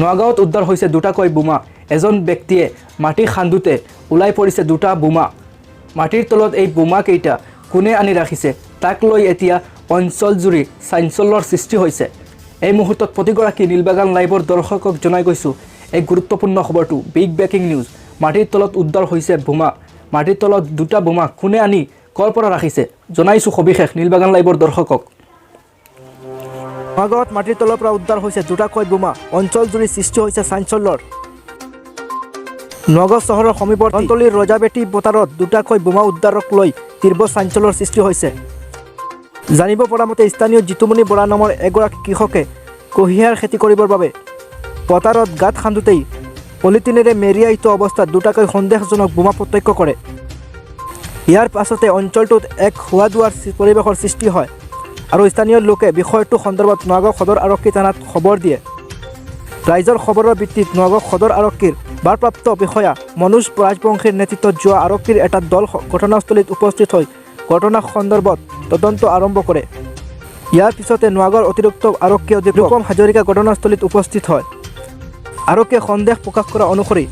নোয়াগাঁৱত উদ্ধাৰ হৈছে দুটাকৈ বোমা। এজন ব্যক্তিয়ে মাটি খান্দোতে ওলাই পৰিছে দুটা বোমা। মাটিৰ তলত এই বোমাকেইটা কোনে আনি ৰাখিছে তাক লৈ এতিয়া অঞ্চলজুৰি চাঞ্চল্যৰ সৃষ্টি হৈছে। এই মুহূৰ্তত প্ৰতিগৰাকী নীলবাগান লাইভৰ দৰ্শকক জনাই গৈছোঁ এই গুৰুত্বপূৰ্ণ খবৰটো। Big breaking news. মাটিৰ তলত উদ্ধাৰ হৈছে বোমা। মাটিৰ তলত দুটা বোমা কোনে আনি কৰ পৰা ৰাখিছে জনাইছোঁ সবিশেষ নীলবাগান লাইভৰ দৰ্শকক। নোয়াগাঁৱত মাটিৰ তলৰ পৰা উদ্ধাৰ হৈছে দুটাকৈ বোমা। অঞ্চলজুৰি সৃষ্টি হৈছে চাঞ্চল্যৰ। নোয়াগাঁও চহৰৰ সমীপৰ ধনতলীৰ ৰজাবেটী বতাৰত দুটাকৈ বোমা উদ্ধাৰক লৈ তীব্ৰ চাঞ্চল্যৰ সৃষ্টি হৈছে। জানিব পৰা মতে স্থানীয় জিতুমণি বৰা নামৰ এগৰাকী কৃষকে কুঁহিয়াৰ খেতি কৰিবৰ বাবে পথাৰত গাঁত খান্দোতেই পলিথিনেৰে মেৰিয়াই থোৱা অৱস্থাত দুটাকৈ সন্দেহজনক বোমা প্ৰত্যক্ষ কৰে। ইয়াৰ পাছতে অঞ্চলটোত এক হোৱা দোৱাৰ পৰিৱেশৰ সৃষ্টি হয় আৰু স্থানীয় লোকে বিষয়টো সন্দৰ্ভত নোয়াগাঁও সদৰ আৰক্ষী থানাত খবৰ দিয়ে। ৰাইজৰ খবৰৰ ভিত্তিত নোয়াগাঁও সদৰ আৰক্ষীৰ ভাৰপ্ৰাপ্ত বিষয়া মনোজ ৰাজবংশীৰ নেতৃত্বত যোৱা আৰক্ষীৰ এটা দল ঘটনাস্থলীত উপস্থিত হৈ ঘটনা সন্দৰ্ভত তদন্ত আৰম্ভ কৰে। ইয়াৰ পিছতে নোয়াগাঁৱৰ অতিৰিক্ত আৰক্ষী অধীক্ষক ৰূপম হাজৰিকা ঘটনাস্থলীত উপস্থিত হয়। আৰক্ষীয়ে সন্দেহ প্ৰকাশ কৰা অনুসৰি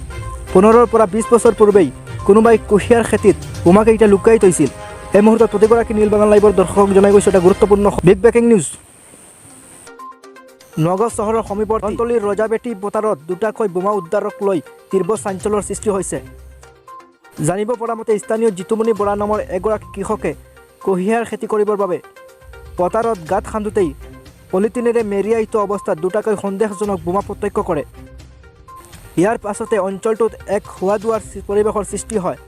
15 পৰা 20 বছৰ পূৰ্বেই কোনোবাই কুঁহিয়াৰ খেতিত বোমাকেইটা লুকাই থৈছিল। এই মুহূৰ্তত প্ৰতিগৰাকী নীলবাগান লাইভৰ দৰ্শকক জনাই গৈছোঁ এটা গুৰুত্বপূৰ্ণ বিগ ব্ৰেকিং নিউজ। নোয়াগাঁও চহৰৰ সমীপৰ ধনতলীৰ ৰজাবেটী বতাৰত দুটাকৈ বোমা উদ্ধাৰক লৈ তীব্ৰ চাঞ্চল্যৰ সৃষ্টি হৈছে। জানিব পৰা মতে স্থানীয় জিতুমণি বৰা নামৰ এগৰাকী কৃষকে কুঁহিয়াৰ খেতি কৰিবৰ বাবে পথাৰত গাঁত খান্দোতেই পলিথিনেৰে মেৰিয়াই থোৱা অৱস্থাত দুটাকৈ সন্দেহজনক বোমা প্ৰত্যক্ষ কৰে। ইয়াৰ পাছতে অঞ্চলটোত এক হোৱা দোৱাৰ পৰিৱেশৰ সৃষ্টি হয়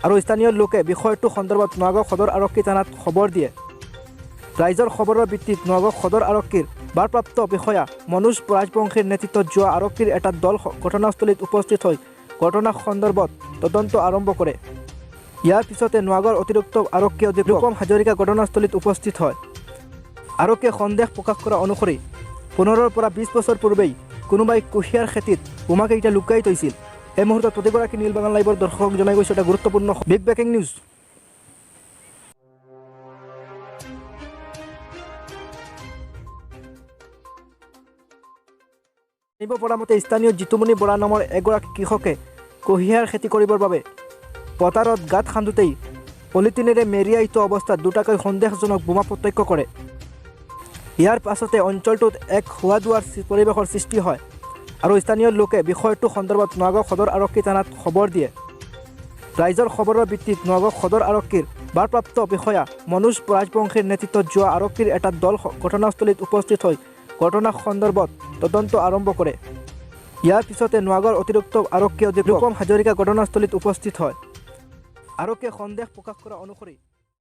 আৰু স্থানীয় লোকে বিষয়টো সন্দৰ্ভত নোয়াগাঁও সদৰ আৰক্ষী থানাত খবৰ দিয়ে। ৰাইজৰ খবৰৰ ভিত্তিত নোয়াগাঁও সদৰ আৰক্ষীৰ ভাৰপ্ৰাপ্ত বিষয়া মনোজ ৰাজবংশীৰ নেতৃত্বত যোৱা আৰক্ষীৰ এটা দল ঘটনাস্থলীত উপস্থিত হৈ ঘটনা সন্দৰ্ভত তদন্ত আৰম্ভ কৰে। ইয়াৰ পিছতে নোয়াগাঁৱৰ অতিৰিক্ত আৰক্ষী অধীক্ষক ৰূপম হাজৰিকা ঘটনাস্থলীত উপস্থিত হয়। আৰক্ষীয়ে সন্দেহ প্ৰকাশ কৰা অনুসৰি 15 পৰা 20 বছৰ পূৰ্বেই কোনোবাই কুঁহিয়াৰ খেতিত বোমাকেইটা লুকাই থৈছিল। এই মুহূৰ্তত প্ৰতিগৰাকী নীলবাগান লাইভৰ দৰ্শকক জনাই গৈছোঁ এটা গুৰুত্বপূৰ্ণ বিগ ব্ৰেকিং নিউজ। জানিব পৰা মতে স্থানীয় জিতুমণি বৰা নামৰ এগৰাকী কৃষকে কুঁহিয়াৰ খেতি কৰিবৰ বাবে পথাৰত গাঁত খান্দোতেই পলিথিনেৰে মেৰিয়াই থোৱা অৱস্থাত দুটাকৈ সন্দেহজনক বোমা প্ৰত্যক্ষ কৰে। ইয়াৰ পাছতে অঞ্চলটোত এক হোৱা দোৱাৰ পৰিৱেশৰ সৃষ্টি হয় আৰু স্থানীয় লোকে বিষয়টো সন্দৰ্ভত নোয়াগাঁও সদৰ আৰক্ষী থানাত খবৰ দিয়ে। ৰাইজৰ খবৰৰ ভিত্তিত নোয়াগাঁও সদৰ আৰক্ষীৰ ভাৰপ্ৰাপ্ত বিষয়া মনোজ ৰাজবংশীৰ নেতৃত্বত যোৱা আৰক্ষীৰ এটা দল ঘটনাস্থলীত উপস্থিত হৈ ঘটনা সন্দৰ্ভত তদন্ত আৰম্ভ কৰে। ইয়াৰ পিছতে নোয়াগাঁৱৰ অতিৰিক্ত আৰক্ষী অধীক্ষক ৰূপম হাজৰিকা ঘটনাস্থলীত উপস্থিত হয়। আৰক্ষীয়ে সন্দেহ প্ৰকাশ কৰা অনুসৰি